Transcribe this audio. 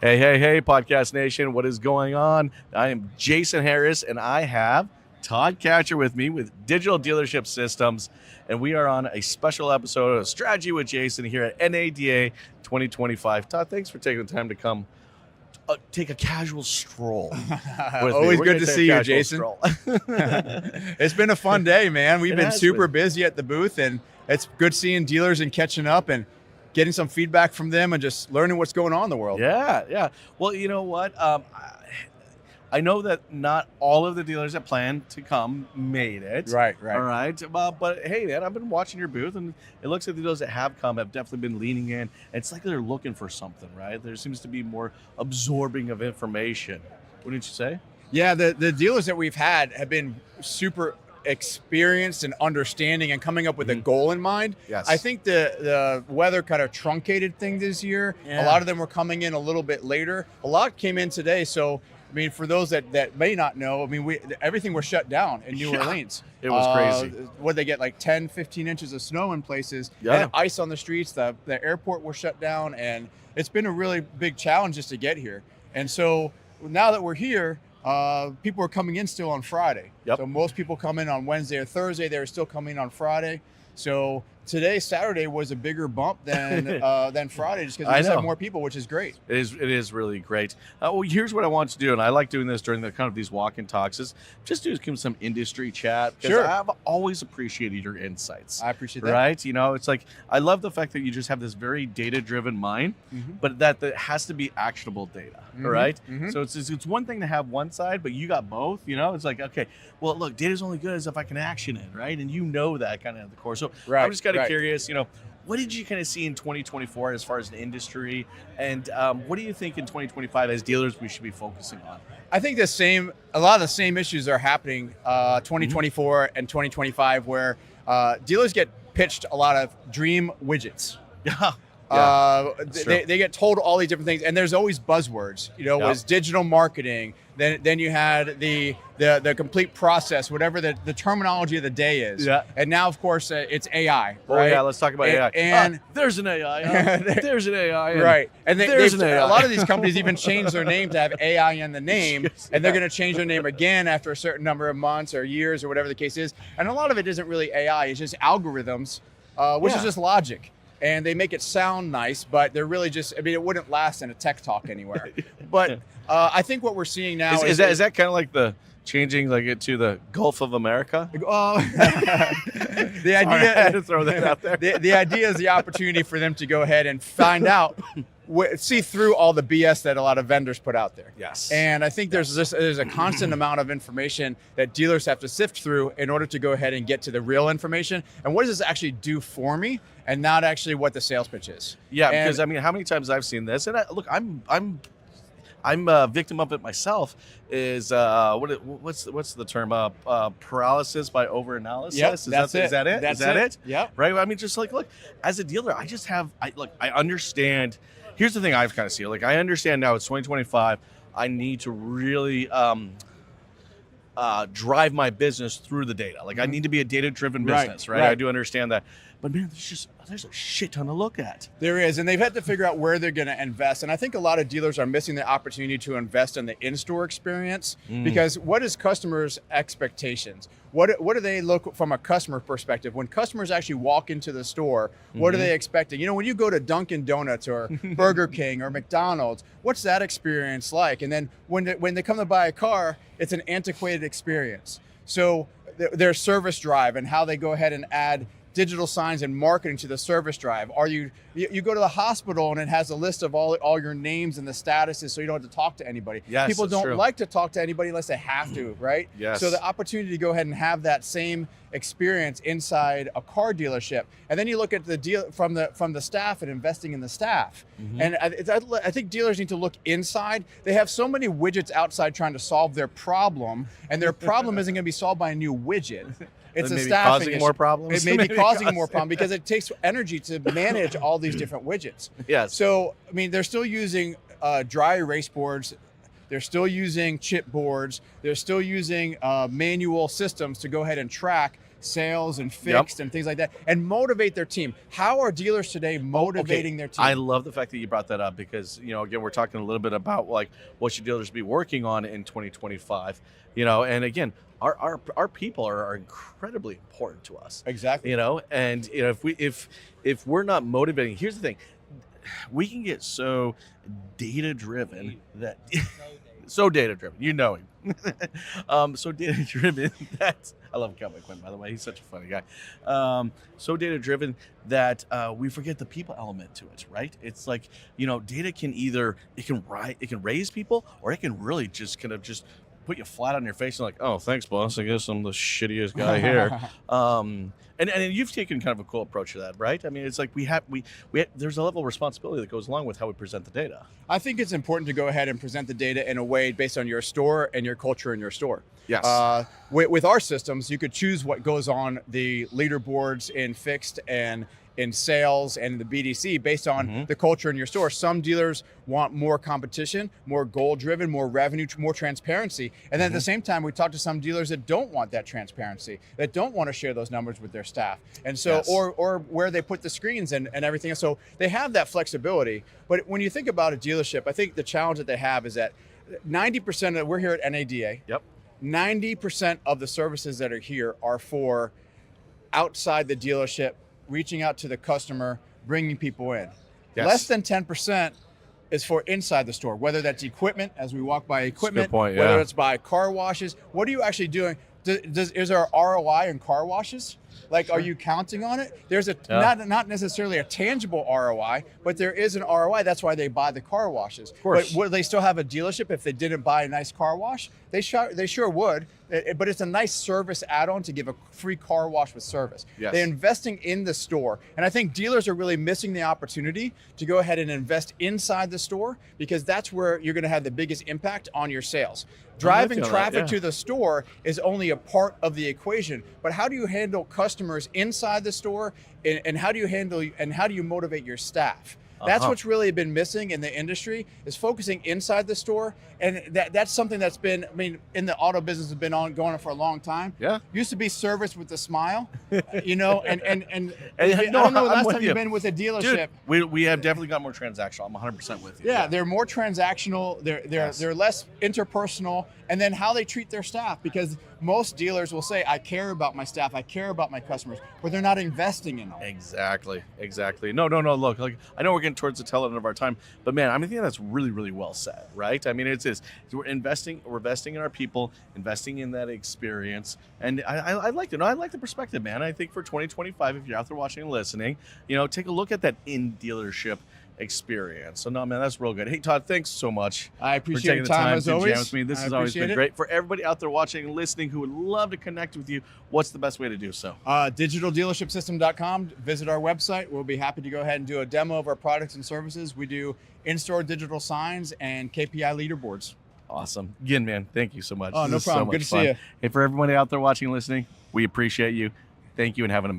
Hey, Podcast Nation, what is going on? I am Jason Harris, and I have Todd Katcher with me with Digital Dealership Systems, and we are on a special episode of Strategy with Jason here at NADA 2025. Todd, thanks for taking the time to come take a casual stroll with me. Always We're good gonna to take see a you, casual Jason. stroll. It's been a fun day, man. We've It been has super been. busy at the booth, and it's good seeing dealers and catching up and getting some feedback from them and just learning what's going on in the world. Yeah. Well, you know what? I know that not all of the dealers that planned to come made it. Right. All right. But hey, man, I've been watching your booth, and it looks like the dealers that have come have definitely been leaning in. It's like they're looking for something, right? There seems to be more absorbing of information. Wouldn't you say? Yeah, the dealers that we've had have been super experienced and understanding and coming up with a goal in mind. Yes. I think the weather kind of truncated things this year. Yeah. A lot of them were coming in a little bit later. A lot came in today. So, I mean, for those that may not know, I mean, everything was shut down in New Yeah. Orleans. It was crazy. What they get, like 10, 15 inches of snow in places, Yeah. and ice on the streets. The airport was shut down, and it's been a really big challenge just to get here. And so now that we're here, people are coming in still on Friday. Yep. So most people come in on Wednesday or Thursday. They were still coming on Friday. So today, Saturday, was a bigger bump than Friday, just because we just know. have more people, which is great. It is really great. Well, here's what I want to do, and I like doing this during the kind of these walk-in talks, is just do some industry chat. Because Sure. I've always appreciated your insights. I appreciate that. Right? You know, it's like I love the fact that you just have this very data-driven mind, but that has to be actionable data, right? Mhm. So it's one thing to have one side, but you got both. You know, it's like, okay, well, look, data's only good as if I can action it, right? And you know that kind of at the core. So Right, I'm just kind of right. curious, you know, what did you kind of see in 2024 as far as the industry, and what do you think in 2025 as dealers we should be focusing on? I think a lot of the same issues are happening 2024 and 2025, where dealers get pitched a lot of dream widgets. That's true. They get told all these different things, and there's always buzzwords. You know, Yep. was digital marketing. Then you had the complete process, whatever the terminology of the day is. Yeah. And now, of course, it's AI. Oh right? yeah, let's talk about AI. And There's an AI. There's an AI. right. And there's an AI. a lot of these companies even change their name to have AI in the name, Yes, and they're yeah. going to change their name again after a certain number of months or years or whatever the case is. And a lot of it isn't really AI; it's just algorithms, which Yeah. is just logic. And they make it sound nice, but they're really just, I mean, it wouldn't last in a tech talk anywhere. But I think what we're seeing now Is that kind of like the changing like it to the Gulf of America? the Sorry, I had idea, to throw that out there. the idea is the opportunity for them to go ahead and find out, see through all the BS that a lot of vendors put out there. Yes. And I think there's a constant amount of information that dealers have to sift through in order to go ahead and get to the real information. And what does this actually do for me, and not actually what the sales pitch is? Yeah, And- because I mean, how many times I've seen this, and look, I'm a victim of it myself. Is what's the term? Paralysis by overanalysis. Yep, Is that's that, it. Is that it? That's Is that it. it? Yep. Right. I mean, just like look, as a dealer, I understand. Here's the thing I've kind of seen. Like I understand now it's 2025. I need to really drive my business through the data. Like I need to be a data-driven Right, business, right? right. I do understand that. But man, there's a shit ton to look at. There is, and they've had to figure out where they're going to invest. And I think a lot of dealers are missing the opportunity to invest in the in-store experience, because what is customers' expectations? What do they look from a customer perspective? When customers actually walk into the store, what are they expecting? You know, when you go to Dunkin' Donuts or Burger King or McDonald's, what's that experience like? And then when they come to buy a car, it's an antiquated experience. So their service drive and how they go ahead and add digital signs and marketing to the service drive. Are you go to the hospital and it has a list of all your names and the statuses, so you don't have to talk to anybody. Yes, People that's don't true. like to talk to anybody unless they have to, right? Yes. So the opportunity to go ahead and have that same experience inside a car dealership, and then you look at the deal from the staff and investing in the staff. And I think dealers need to look inside. They have so many widgets outside trying to solve their problem, and their problem isn't going to be solved by a new widget. It's It a may be staffing causing issue. more problems. It may be Maybe causing more problem because it takes energy to manage all these different widgets. Yes. So, I mean, they're still using dry erase boards. They're still using chip boards. They're still using manual systems to go ahead and track sales and fixed and things like that, and motivate their team. How are dealers today motivating their team? I love the fact that you brought that up because, again, we're talking a little bit about like what should dealers be working on in 2025, and again, our people are incredibly important to us. Exactly. And if we're not motivating, here's the thing, we can get so data driven that so data driven, him. So data driven that I love Cowboy Quinn, by the way. He's such a funny guy. So data driven that we forget the people element to it, right? It's like, data can either it can raise people, or it can really just kind of just put you flat on your face and like, oh, thanks, boss. I guess I'm the shittiest guy here. And you've taken kind of a cool approach to that, right? I mean, it's like we have there's a level of responsibility that goes along with how we present the data. I think it's important to go ahead and present the data in a way based on your store and your culture in your store. Yes. With our systems, you could choose what goes on the leaderboards in fixed and in sales and the BDC based on the culture in your store. Some dealers want more competition, more goal driven, more revenue, more transparency. And then at the same time, we talk to some dealers that don't want that transparency, that don't want to share those numbers with their staff. And so, or where they put the screens and everything. So they have that flexibility. But when you think about a dealership, I think the challenge that they have is that 90% we're here at NADA. Yep. 90% of the services that are here are for outside the dealership, reaching out to the customer, bringing people in. Yes. Less than 10% is for inside the store, whether that's equipment, as we walk by equipment, whether it's by car washes. What are you actually doing? Is there ROI in car washes? Like, are you counting on it? There's not necessarily a tangible ROI, but there is an ROI. That's why they buy the car washes. Of course. But would they still have a dealership if they didn't buy a nice car wash? They sure would. But it's a nice service add-on to give a free car wash with service. Yes. They're investing in the store. And I think dealers are really missing the opportunity to go ahead and invest inside the store, because that's where you're going to have the biggest impact on your sales. Driving traffic to the store is only a part of the equation, but how do you handle customers inside the store, and how do you motivate your staff? That's what's really been missing in the industry, is focusing inside the store. And that's something that's been, in the auto business has been going on for a long time. Yeah. Used to be service with a smile, and I don't know the last time you've been with a dealership. Dude, we have definitely got more transactional. I'm 100% with you. Yeah, they're more transactional. They're less interpersonal, and then how they treat their staff, because most dealers will say, I care about my staff, I care about my customers, but they're not investing in them. Exactly. No. Look, like, I know we're getting towards the tail end of our time, but man, I think that's really, really well said, right? I mean, it's we're investing in our people, investing in that experience, and I like it. I like the perspective, man. I think for 2025, if you're out there watching and listening, take a look at that in dealership experience. So no, man, that's real good. Hey, Todd, thanks so much. I appreciate your time as always. Jam with me. This has always been great. For everybody out there watching and listening who would love to connect with you, what's the best way to do so? Digitaldealershipsystem.com. Visit our website. We'll be happy to go ahead and do a demo of our products and services. We do in-store digital signs and KPI leaderboards. Awesome. Again, man, thank you so much. Oh, no problem. Good to see you. Hey, for everybody out there watching and listening, we appreciate you. Thank you, and have an amazing